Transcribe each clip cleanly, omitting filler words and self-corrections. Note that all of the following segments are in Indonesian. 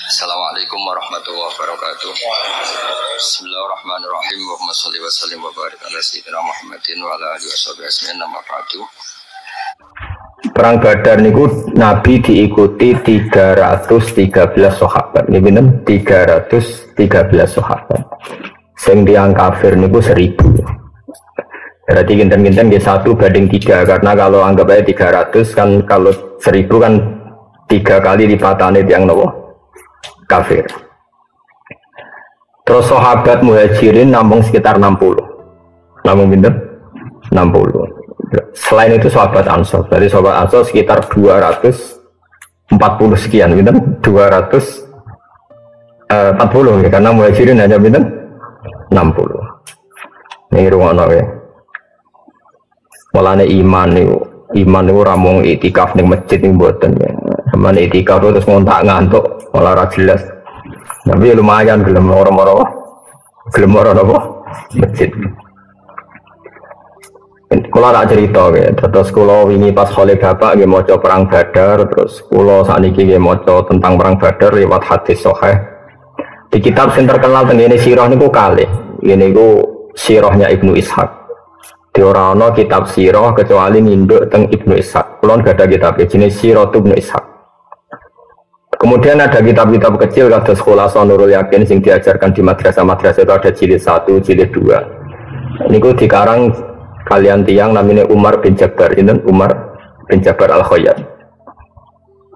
Assalamualaikum warahmatullahi wabarakatuh. Bismillahirrahmanirrahim. Allahumma shalli wa sallim wa barik ala sayyidina Muhammadin wa ala alihi washabihi ajmain. Amma ba'du. Perang Badar niku Nabi diikuti 313 sahabat. Niki pinten? 313 sahabat. Sing tiyang kafir niku 1000. Berarti kinten-kinten nggih 1 banding 3 karena kalau anggap aja 300 kan kalau 1000 kan 3 kali lipatane tiyang napa? Kafir. Terus sahabat muhajirin nampung sekitar 60. Nampung pinten? 60. Selain itu sahabat ansor. Dari sahabat ansor sekitar 240 sekian, pinten? 240 ya, karena muhajirin hanya pinten? 60. Ini rungono ya. Mulane iman niku ora mung itikaf ning masjid ning mboten ya. Sampeyan itikaf terus ngontak ngantuk ora jelas. Tapi lumayan gelem moro-moro. Gelem moro napa? Masjid. Kula tak cerita ya, terus kula wingi pas khole bapak nggih maca perang Badar, terus kula sakniki nggih maca tentang perang Badar lewat hadis sahih. Di kitab sing terkenal teng ngene sirah niku kalih. Ngene niku sirahnya Ibnu Ishaq. Di ora ana kitab sirah kecuali nginduk teng Ibnu Ishaq. Kula gak ada kitab jenis Sirah Ibnu Ishaq. Kemudian ada kitab-kitab kecil kados Khulasah Nurul Yakin sing diajarkan di madrasah-madrasah itu ada jilid 1, jilid 2. Niku dikarang kalian tiang namanya Umar bin Jabbar, Umar bin Jabbar Al-Khayyat.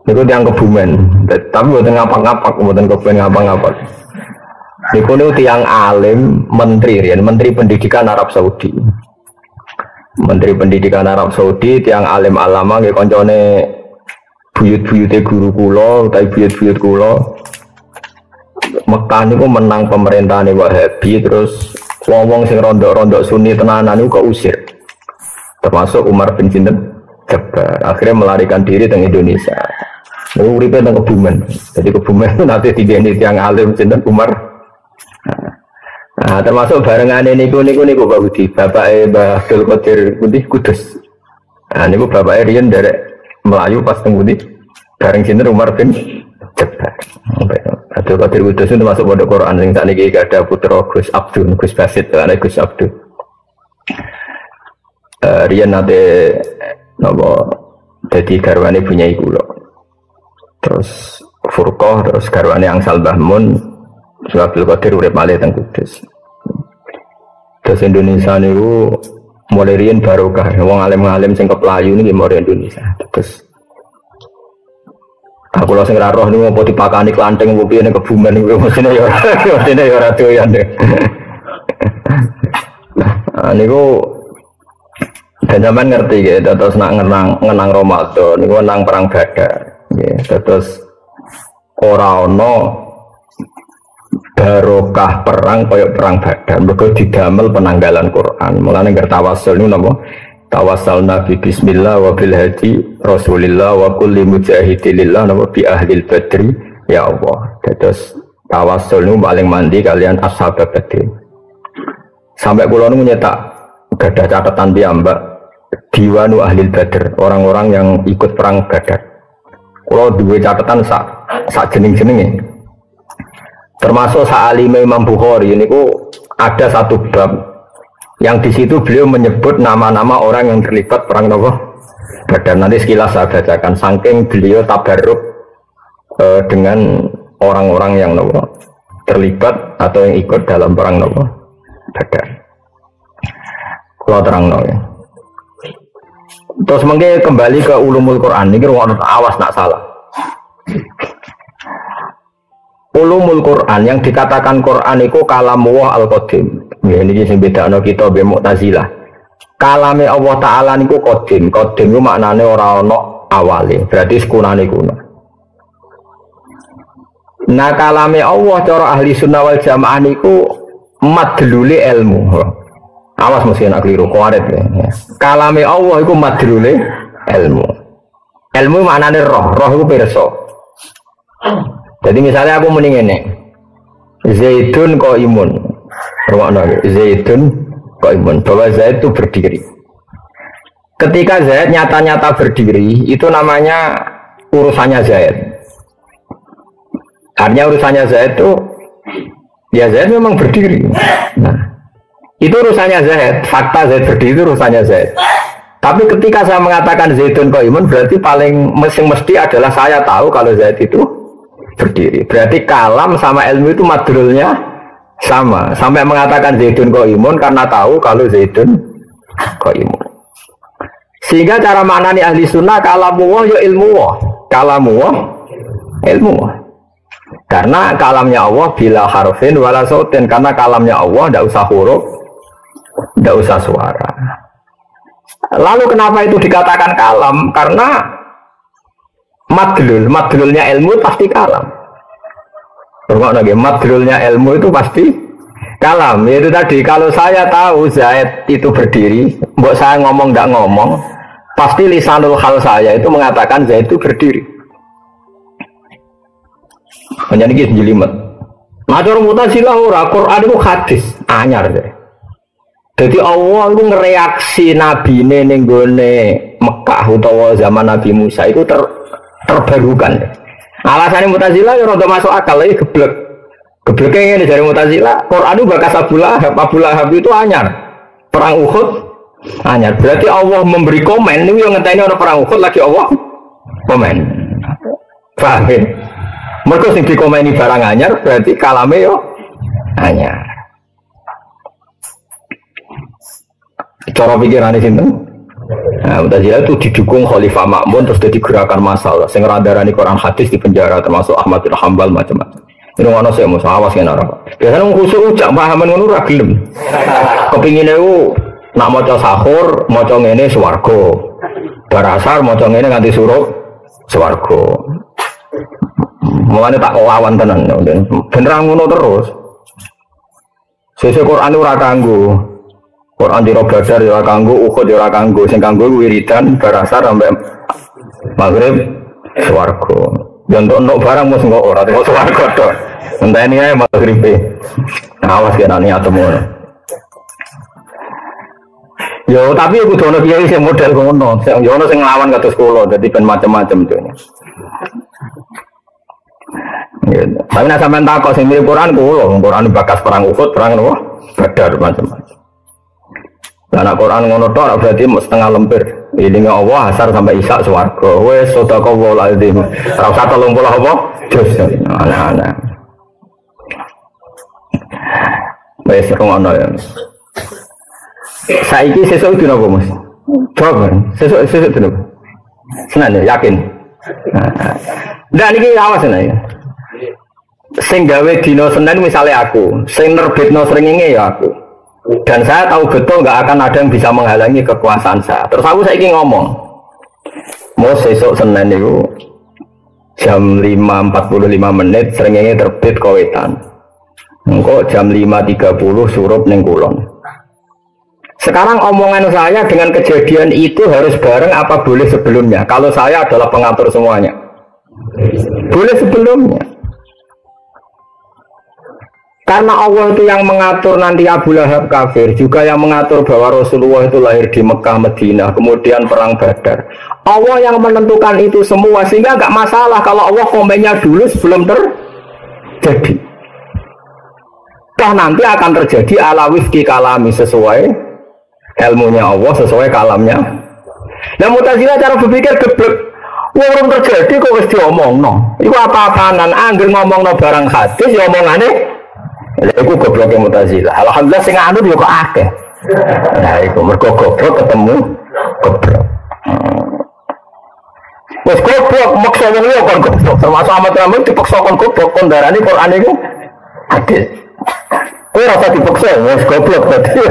Niku tiang Kebumen, tapi mboten ngapak-ngapak, mboten kebumen ngapak-ngapak. Niku tiang alim, menteri pendidikan Arab Saudi. Menteri pendidikan Arab Saudi, tiang alim alama nggih koncone buyut-buyute guru kula utawi buyut-buyut kula. Mekah niku menang pemerintahane Wahabi, terus wong-wong sing rondok-rondok Sunni tenanan niku kok usir. Termasuk Umar bin Jabbar. Akhirnya melarikan diri teng Indonesia. Niku uripe teng Kebumen. Jadi Kebumen itu nanti digeni tiang alim sinten Umar. Nah, termasuk barengane niku Pak Budi, bapake Mbah Abdul Qadir Kudus. Nah, niku bapake riyen derek Melayu pas teng Budi bareng sinten Umar bin Jabbar. Abdul Qadir Kudus itu masuk pondok Quran sing sakniki ada putra Gus Abdul, Gus Basit, ana Gus Abdul. Riyen nate napa dadi garwane punyai kula. Terus Furqah, terus garwane Angsal Bahmun, Abdul Qadir urip malih teng Kudus. Terus Indonesia niku mulai riyen barokah, wong alim-alim sing keplayu niki mari Indonesia. Terus aku lho sing ra roh niku apa dipakani klanteng opo piye ning Kebumen niku mestine ya ora doyan. Niku dan zaman ngerti ya, terus nak ngenang Ramadan niku nang perang Badar. Nggih, terus ora ana barokah perang kaya perang Badar. Mergo didamel penanggalan Quran. Mulane nggak tawasul niku napa? Tawassalna bi bismillah wa bil hadi Rasulillah wa kulli mujahidillah napa bi ahlil badri ya Allah. Terus tawasul niku paling mandi kalian ashab Badr. Sampai kula niku nyetak gadah catatan piyambak diwanu ahlil Badr, orang-orang yang ikut perang Badar. Kula duwe catatan sak jeneng-jenenge. Termasuk sa'alime Imam Bukhari niku ada satu bab yang di situ beliau menyebut nama-nama orang yang terlibat perang Badar. Nanti sekilas saya bacakan saking beliau tabarruk dengan orang-orang yang terlibat atau yang ikut dalam perang Badar. Kalau terang ya. Terus mungkin kembali ke ulumul Quran ini awas nak salah. Ulumul Quran yang dikatakan Quran itu kalamullah al-qadim. Ya ini sing bedakno kita be Mu'tazilah. Kalame Allah taala niku qadim. Qadim ku maknane ora ana awale, berarti sekunane kuno. Nah kalame Allah cara ahli sunnah wal jamaah niku madlule ilmu. Awas mesti nak keliru kuaret ya. Kalame Allah iku madlule ilmu. Ilmu maknane roh iku pirsa. Jadi misalnya aku muni ngene. Zaidun qaimun. Zaidun qaimun. Bahwa Zaid itu berdiri. Ketika Zaid nyata-nyata berdiri, itu namanya urusannya Zaid. Artinya urusannya Zaid itu, ya Zaid memang berdiri. Nah, itu urusannya Zaid. Fakta Zaid berdiri itu urusannya Zaid. Tapi ketika saya mengatakan Zaidun qaimun, berarti paling mesti adalah saya tahu kalau Zaid itu berdiri. Berarti kalam sama ilmu itu madrulnya sama. Sampai mengatakan Zaidun qaimun karena tahu kalau Zaidun qaimun. Sehingga cara maknani ahli sunnah kalamu ya ilmu kalamu ilmu. Karena kalamnya Allah bila harfin wala sautin, karena kalamnya Allah tidak usah huruf, tidak usah suara. Lalu kenapa itu dikatakan kalam? Karena madlulnya ilmu pasti kalam. Madlulnya ilmu itu pasti kalam. Yaitu tadi, kalau saya tahu Zaid itu berdiri, mbok saya ngomong tidak ngomong, pasti lisanul hal saya itu mengatakan Zaid itu berdiri. Hanya ini jelimet. Macam Mu'tazilah ora, Quran itu hadis anyar deh. Jadi Allah itu ngereaksi Nabi ning gone Mekah utawa zaman Nabi Musa itu terbarukan. Alasannya Mu'tazilah ya rada masuk akal lagi geblek. Gebleknya ini dari Mu'tazilah, Quran itu bakas Abu Lahab itu anyar. Perang Uhud anyar. Berarti Allah memberi komen ini yang ngenteni orang perang Uhud lagi Allah komen. Paham ya? Mereka sing dikomeni barang anyar berarti kalame yo anyar. Cara pikirannya sinten? Nah, Mu'tazilah itu didukung Khalifah Ma'mun terus jadi gerakan masalah. Sing ngradarani Quran hadis di penjara termasuk Ahmad bin Hanbal macam-macam. Ini ngono sih mesti awas kena ora. Biasane wong khusuk ujak pahaman ngono ora gelem. Kepingine ku nak maca sahur, maca ngene swarga. Bar asar maca ngene nganti suruh swarga. Mulane tak lawan tenan. Ben ra ngono terus. Sesuk Quran ora kanggo Quran di Badar ya kanggo, Uhud ya kanggo, sing kanggo wiridan barasar sampai maghrib swarga. Ya untuk barang mesti kok ora kok swarga to. Enteni ae maghribe. Awas kena niat temen. Yo tapi aku kudu ono kiai sing model ngono. Yo ono sing nglawan kados kula, dadi ben macam-macam to. Gitu. Tapi nek sampean takok sing mirip Quran kula, Quran bakas perang Uhud, perang apa? Badar macam-macam. Anak Quran ngono tok berarti setengah lempir. Ilinge Allah asar sampai isya swarga. Wis sedekah azim. Ora usah 30 apa? Jus. Ana-ana. Wis ngono ya. Saiki sesuk dina apa, Mas? Coba. Sesuk dina. Senane yakin. Ndak niki awas nek. Sing gawe dina Senin misale aku, sing nerbitno srengenge ya aku. Dan saya tahu betul nggak akan ada yang bisa menghalangi kekuasaan saya. Terus aku saiki ngomong, mau besok Senin itu jam 5.45 srengenge terbit Kawetan. Engko jam 5.30 surup ning Kulon. Sekarang omongan saya dengan kejadian itu harus bareng apa boleh sebelumnya? Kalau saya adalah pengatur semuanya, boleh sebelumnya. Karena Allah itu yang mengatur nanti Abu Lahab kafir, juga yang mengatur bahwa Rasulullah itu lahir di Mekah, Madinah, kemudian perang Badar. Allah yang menentukan itu semua, sehingga nggak masalah kalau Allah komennya dulu sebelum terjadi. Toh nanti akan terjadi ala wifqi kalami, sesuai ilmunya Allah, sesuai kalamnya. Nah Mu'tazilah cara berpikir geblek. Wong terjadi kok wis diomongno. Iku apa-apaanan angger ngomongno barang hadis ya omongane. Lha iku gobloke Mu'tazilah. Alhamdulillah sing anut yo kok akeh. Nah iku mergo goblok ketemu goblok. Wes goblok maksa wong liya kon goblok. Termasuk Ahmad Ramli dipaksa kon goblok kon darani Quran iku hadis. Kowe ora dipaksa wes goblok dadi.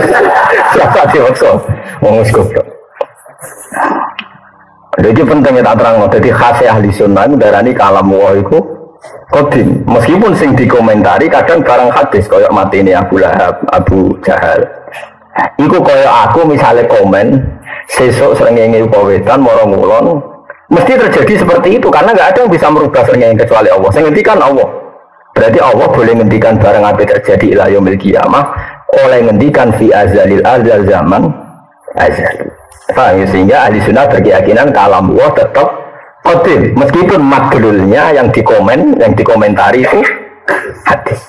Siapa dipaksa? Wong wis goblok. Jadi pentingnya tak terang, jadi khas ahli sunnah darani kalam Allah iku kodim, meskipun sing dikomentari kadang barang hadis koyok mati ini Abu Lahab, Abu Jahal. Iku koyok aku misalnya komen, sesok srengenge Kawetan moro ngulon, mesti terjadi seperti itu karena nggak ada yang bisa merubah srengenge kecuali Allah. Sing ngendikan Allah. Berarti Allah boleh ngendikan barang apa terjadi ila yaumil qiyamah, oleh ngendikan fi azalil azal zaman azal. Paham ya? Sehingga ahli sunnah berkeyakinan kalam Allah tetap Qadim, meskipun madlulnya yang dikomentari itu hadis.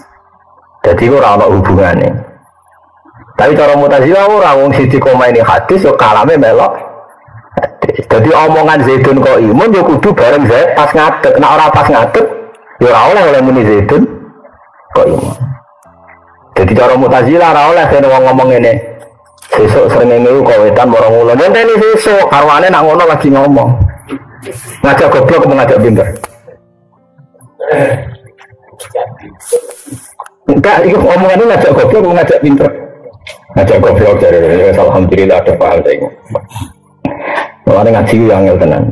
Jadi ora ana hubungane. Tapi cara Mu'tazilah ora wong siji komeni hadis yo kalame melok hadis. Jadi omongan Zaidun kok imun yo kudu bareng Zaid pas ngadeg. Nek ora pas ngadeg yo ora oleh muni Zaidun kok imun. Jadi cara Mu'tazilah ora oleh kene wong ngomong ngene. Sesuk srengenge kok wetan marang ulun. Ngenteni sesuk karwane nak ngono lagi ngomong. Ngajak goblok mengajak pinter. Enggak, itu omongannya ngajak goblok mengajak pinter. Ngajak goblok dari alhamdulillah ada paham saya. Mulane ngaji ku angel tenan.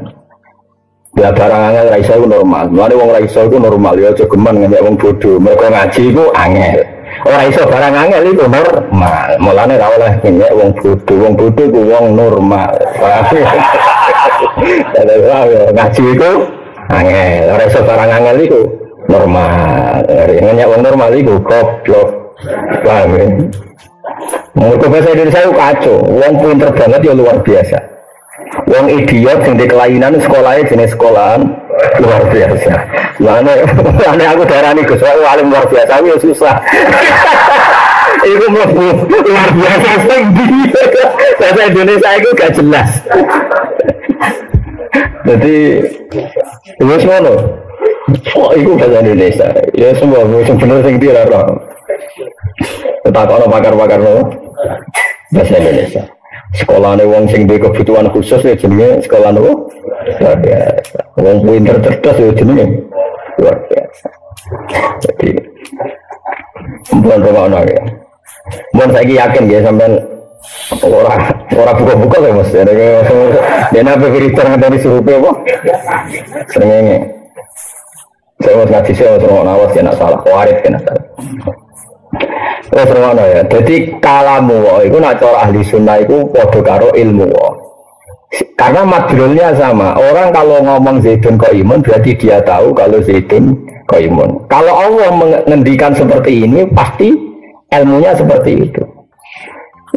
Ya barang angel ra iso normal. Mulane wong ra iso iku normal ya aja geman ngajak wong bodho. Mergo ngaji iku angel. Ora iso barang angel iku normal. Mulane ra oleh ngajak wong bodho. Wong bodho iku wong normal. Ngaji iku angel. Ora iso barang angel iku normal. Ngajak wong normal iku goblok. Paham ya? Menurut bahasa Indonesia itu kacau. Wong pinter banget ya luar biasa. Wong idiot yang di kelainan sekolahnya jenis sekolahan luar biasa. Mana aku darani Gus, aku alim luar biasa, aku ya susah. Itu luar biasa tinggi. Bahasa Indonesia itu gak jelas. Jadi itu semua loh. Oh, itu bahasa Indonesia. Ya semua benar tinggi lah. Tak ada pakar-pakar loh. Bahasa Indonesia. Sekolah nih wong sing duwe kebutuhan khusus ya jenenge sekolah nopo luar biasa. Wong pinter cerdas ya jenenge luar biasa. Jadi bukan ya. Mun saiki yakin ya sampean ora buka-buka ya Mas. Dene apa berita dari surupe apa? Srengenge. Saya mau ngaji saya mau nawas ya nak salah, waris ya nak salah. Terus mana ya? Jadi kalamu itu nak cara ahli sunnah itu podo karo ilmu. Karena madlulnya sama. Orang kalau ngomong Zaidun qaimun berarti dia tahu kalau Zaidun qaimun. Kalau Allah mengendikan seperti ini pasti ilmunya seperti itu.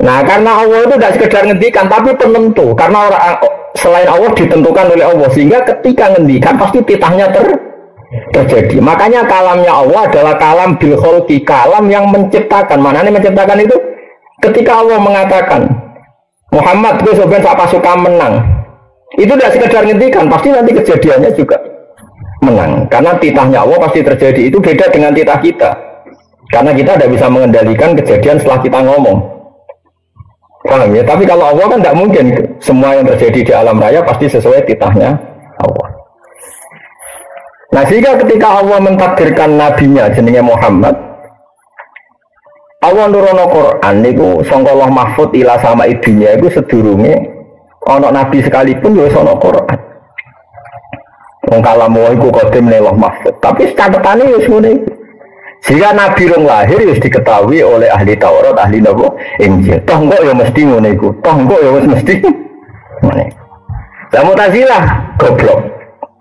Nah karena Allah itu tidak sekedar ngendikan tapi penentu. Karena orang selain Allah ditentukan oleh Allah sehingga ketika ngendikan pasti titahnya terjadi. Makanya kalamnya Allah adalah kalam bil khalqi, kalam yang menciptakan. Manane menciptakan itu ketika Allah mengatakan Muhammad gue sebenarnya sak pasukan menang. Itu tidak sekedar ngendikan, pasti nanti kejadiannya juga menang. Karena titahnya Allah pasti terjadi. Itu beda dengan titah kita. Karena kita tidak bisa mengendalikan kejadian setelah kita ngomong. Paham ya? Tapi kalau Allah kan tidak mungkin semua yang terjadi di alam raya pasti sesuai titahnya Allah. Nah sehingga ketika Allah mentakdirkan nabinya jenenge Muhammad, Allah nurono Quran niku sangka Allah mahfud ila sama ibunya itu sedurunge ana nabi sekalipun ya ana Quran. Wong kalamu iku qadim Allah mahfud, tapi catetane wis ngene iki. Sehingga nabi rong lahir wis diketahui oleh ahli Taurat, ahli napa Injil. Toh kok ya mesti ngene iku. Toh kok ya wis mesti ngene. Lah Mu'tazilah goblok.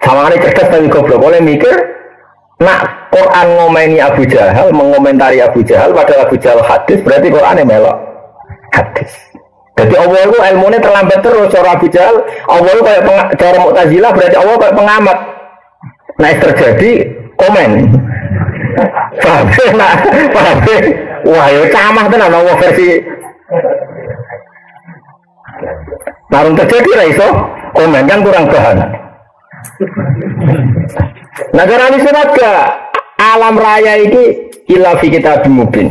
Sama ini cerdas tapi goblok. Oleh mikir nak Quran ngomeni Abu Jahal, mengomentari Abu Jahal, padahal Abu Jahal hadis, berarti Quran melok hadis. Jadi Allah itu ilmunya terlambat terus. Cara Abu Jahal Allah itu kayak cara Mu'tazilah, berarti Allah kayak pengamat. Nah terjadi komen. Paham? Wah ya camah tenan Allah versi narung terjadi lah iso komen kan kurang bahan. Negara ini sudah alam raya ini illa fi kitabim mubin.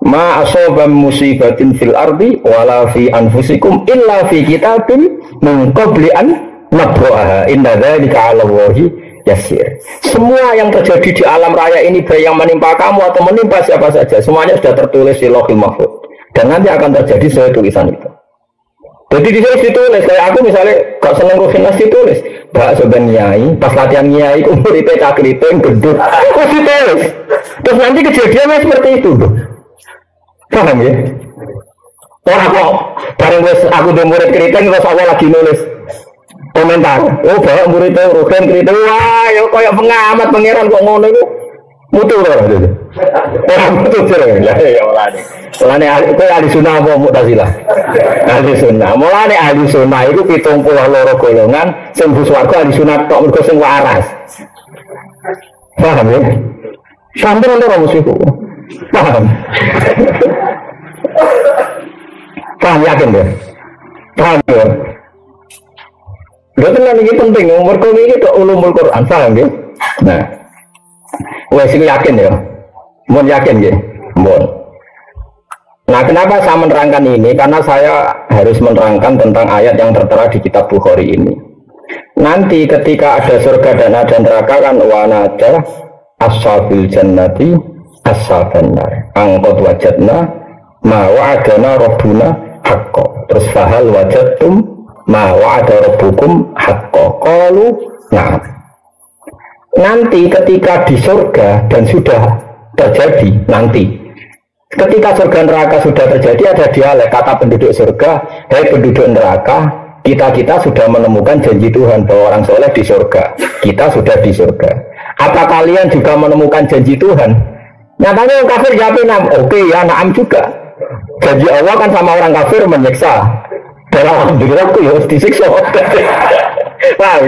Ma asaba musibatin fil ardi wala fi anfusikum illa fi kitabim min qabli an nabraha. Inna dzalika 'ala Allahi yasir. Semua yang terjadi di alam raya ini baik yang menimpa kamu atau menimpa siapa saja, semuanya sudah tertulis di Lauhul Mahfuz dan nanti akan terjadi sesuai tulisan itu. Jadi di sini ditulis, kayak aku misalnya gak seneng kofinas ditulis Mbak Soban Nyai, pas latihan Nyai umur IP cakriting, gendut kok ditulis terus nanti kejadiannya seperti itu paham ya? Orang kok bareng aku udah murid keriting terus awal lagi nulis komentar oh bawa murid itu rugen keriting wah ya kayak pengamat pengiran kok ngono itu Mutu orang itu. Orang mutu sering. Ya mulane. Mulane ahli sunnah apa Mu'tazilah? Ahli sunnah. Mulane ahli sunnah itu 72 golongan sing mlebu swarga ahli sunnah tok mergo sing waras. Paham ya? Sampai ora musuhku. Paham. Paham yakin ya? Paham ya? Lha tenan iki penting mergo iki tok ulumul Quran, paham ya? Nah. Wes iki yakin ya. Mun yakin nggih. Mun. Nah, kenapa saya menerangkan ini? Karena saya harus menerangkan tentang ayat yang tertera di kitab Bukhari ini. Nanti ketika ada surga dan ada neraka kan wanada ashabil jannati ashaban nar. Angqad wajadna ma wa'adana rabbuna haqqo. Terus fahal wajadtum ma wa'ada rabbukum haqqo. Qalu na'am. Nanti ketika di surga dan sudah terjadi nanti ketika surga neraka sudah terjadi ada dialek kata penduduk surga, hei penduduk neraka, kita sudah menemukan janji Tuhan bahwa orang soleh di surga, kita sudah di surga. Apa kalian juga menemukan janji Tuhan? Nyatanya orang kafir jawabin oke ya naam juga. Janji Allah kan sama orang kafir menyiksa. Dan alhamdulillah aku ya harus disiksa. Wah,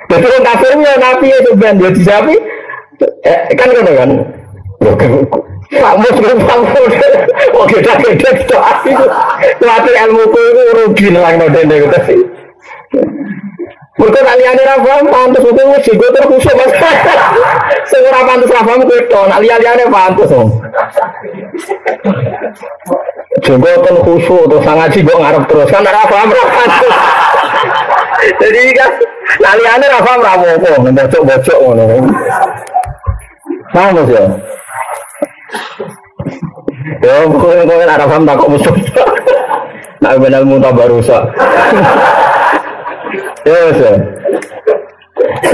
jadi orang kafirnya nabi itu ben dia disapi kan kan Pak Muslim oke dah itu kuatir ilmuku itu rugi nang nodene gitu sih. Mergo aliyane ra paham pantes hukum jigo terus Mas. Sing ora pantes ra paham kuwi to, aliyane pantes. Jigo ten khusyuk terus ngaji kok ngarep terus kan ora paham ra pantes. Jadi kan aliyane ra paham ra apa-apa, bocok-bocok ngono. Paham ya? Ya, pokoknya ada paham tak kok musuh. Nak benar muntah barusak. Yes.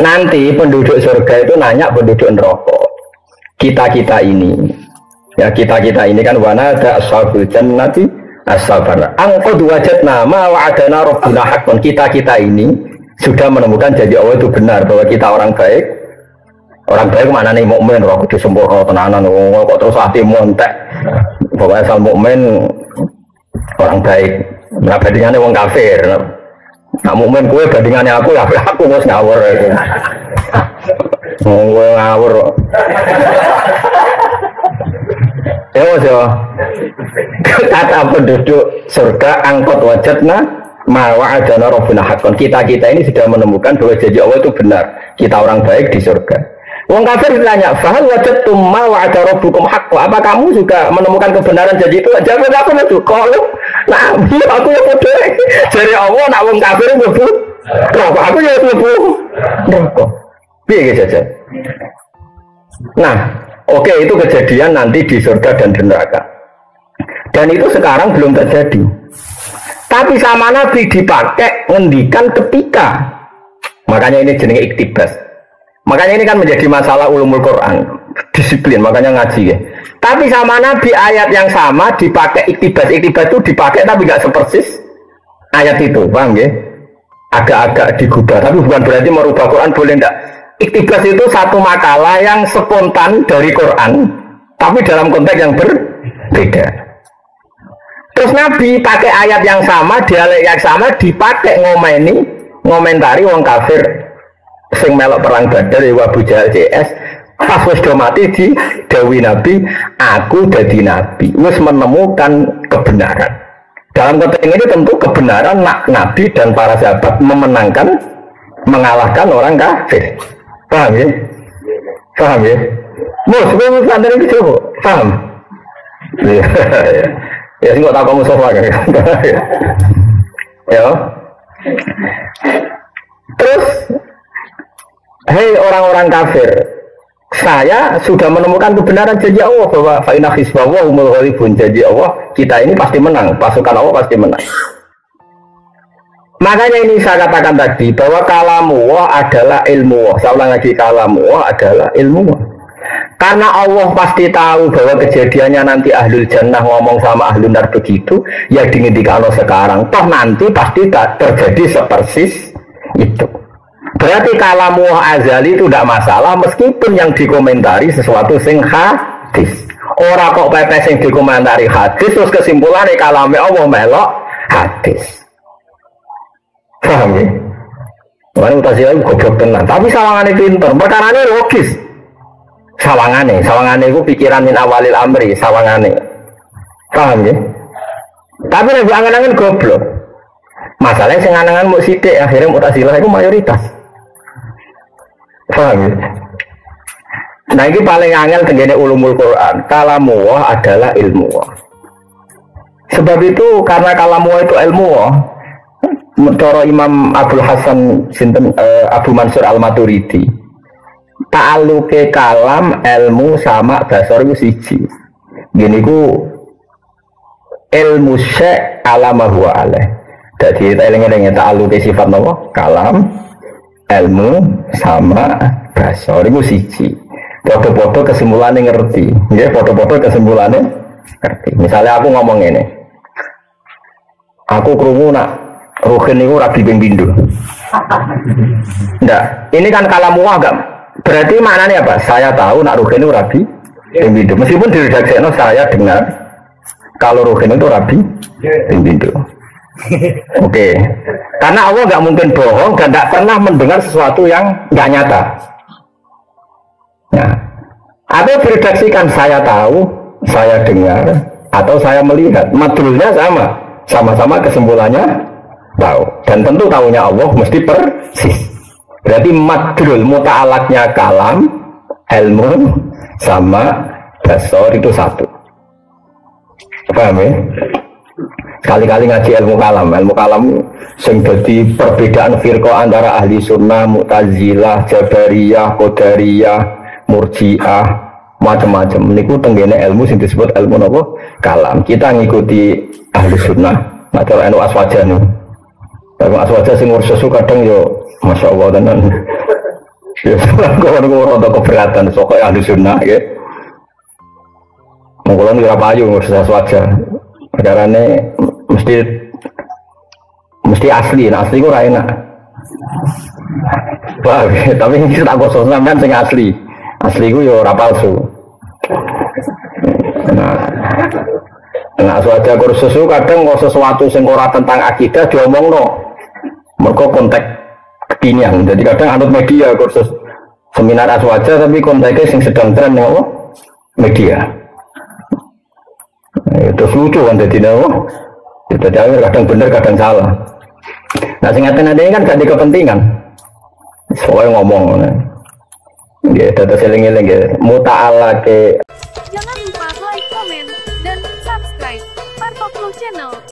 Nanti penduduk surga itu nanya penduduk neraka. Kita ini, ya kita ini kan wana ada ashabul jannati ashabar. Angqad wajadna ma wa'adana rabbuna haqqan. Kita ini sudah menemukan janji Allah itu benar bahwa kita orang baik. Orang baik mana nih mukmin, orang kudu sempurna tenanan, kok terus hati montek. Pokoknya asal mukmin orang baik. Nah bandingannya orang kafir. Nah mukmin kue bandingannya aku ya aku harus ngawur. Gue ngawur. Ya mas ya. Kata penduduk surga angkot wajadna ma wa'adana rabbuna haqqan. Kita ini sudah menemukan bahwa janji Allah itu benar. Kita orang baik di surga. Wong kafir ditanya, "Fahal wajadtum ma wa'ada rabbukum haqqan?" Apa kamu juga menemukan kebenaran janji itu? Jawab aku itu. Kalau nah, aku ya bodoh. Jadi Allah nak wong kafir mlebu neraka. Aku ya mlebu neraka. Piye saja. Nah, oke itu kejadian nanti di surga dan di neraka. Dan itu sekarang belum terjadi. Tapi sama Nabi dipakai ngendikan ketika. Makanya ini jenenge iktibas. Makanya ini kan menjadi masalah ulumul Quran, disiplin, makanya ngaji ya. Tapi sama Nabi ayat yang sama dipakai iktibas itu dipakai tapi nggak sepersis ayat itu, paham ya? Agak-agak digubah, tapi bukan berarti merubah Quran, boleh enggak? Iktibas itu satu makalah yang spontan dari Quran, tapi dalam konteks yang berbeda. Terus Nabi pakai ayat yang sama, dialek yang sama dipakai ngomentari wong kafir sing melok perang Badar ya Abu Jahal CS pas wis do mati di dawuh Nabi aku dadi nabi wis menemukan kebenaran. Dalam konteks ini tentu kebenaran Nabi dan para sahabat mengalahkan orang kafir. Paham ya? Paham ya? Mus, kowe sadar iki coba. Paham? Ya sing kok tak kamu sofa kan. Ya. Terus hei orang-orang kafir, saya sudah menemukan kebenaran janji Allah bahwa fa'inna hisbahu humul ghalibun, janji Allah kita ini pasti menang, pasukan Allah pasti menang. Makanya ini saya katakan tadi bahwa kalamullah adalah ilmu. Saya ulang lagi, kalamullah adalah ilmu. Karena Allah pasti tahu bahwa kejadiannya nanti ahlul jannah ngomong sama ahlul nar begitu, ya dingindikan Allah sekarang. Toh nanti pasti tak terjadi sepersis itu. Berarti kalamu azali itu tidak masalah meskipun yang dikomentari sesuatu sing hadis. Ora kok pepes sing dikomentari hadis terus kesimpulannya kalame Allah melok hadis. Paham ya? Mana Mu'tazilah itu goblok tenan, tapi sawangane pinter, perkarane logis. Sawangane itu pikiran min awalil amri, sawangane. Paham ya? Tapi nek angan-angan goblok. Masalahnya sing angan-angan muk sithik, akhirnya Mu'tazilah itu mayoritas. Paham ya? Nah ini paling angel tenggene ulumul Quran. Kalamullah adalah ilmu. Sebab itu karena kalamullah itu ilmu. Menurut Imam Abdul Hasan Abu Mansur Al-Maturidi, ta'alluqe kalam ilmu sama basar itu siji. Gini ku ilmu syek alama huwa alaih. Jadi eling-eling ta'alluqe sifat apa? Kalam, ilmu sama basar itu siji. Foto-foto kesimpulannya ngerti. Ya, foto-foto kesimpulannya ngerti. Misalnya aku ngomong ini, aku krungu nak Ruhin itu rabi ping pindho. Nggak, ini kan kalamu agam. Berarti maknanya apa? Saya tahu nak Ruhin itu rabi ping pindho. Meskipun di redaksi saya dengar kalau Ruhin itu rabi ping pindho. Oke. Karena Allah nggak mungkin bohong dan nggak pernah mendengar sesuatu yang nggak nyata. Nah, atau diredaksikan saya tahu, saya dengar, atau saya melihat. Madrulnya sama-sama kesimpulannya tahu, dan tentu tahunya Allah mesti persis. Berarti madrul muta'alaknya kalam, ilmu sama basor itu satu. Paham ya? Sekali-kali ngaji ilmu kalam sing dadi perbedaan firqah antara ahli sunnah, mu'tazilah, jabariyah, qadariyah, murji'ah, macam-macam. Niku tenggene ilmu sing disebut ilmu napa? Kalam. Kita ngikuti ahli sunnah, masalah anu aswajan. Tapi aswaja sing ngurus kadang yo masya Allah tenan. Ya kok ora keberatan sok ahli sunnah ya. Monggo ora payu ngurus aswaja. Perkarane mesti asli, nah asli ku ora enak. Wah, tapi ini tak kosong sampean sing asli. Asli ku yo ora palsu. Nah aswaja kursus kadang kok sesuatu sing ora tentang akidah diomongno. Mereka konteks kekinian, jadi kadang anut media kursus seminar aswaja tapi konteksnya yang sedang tren apa? Media. Itu lucu kan jadi kadang benar kadang salah. Nah singkatan ada ini kan gak di kepentingan. Soalnya ngomong, ya data seling-eling ya. Muta'ala ke. Jangan lupa like, komen, dan subscribe Parpoklu Channel.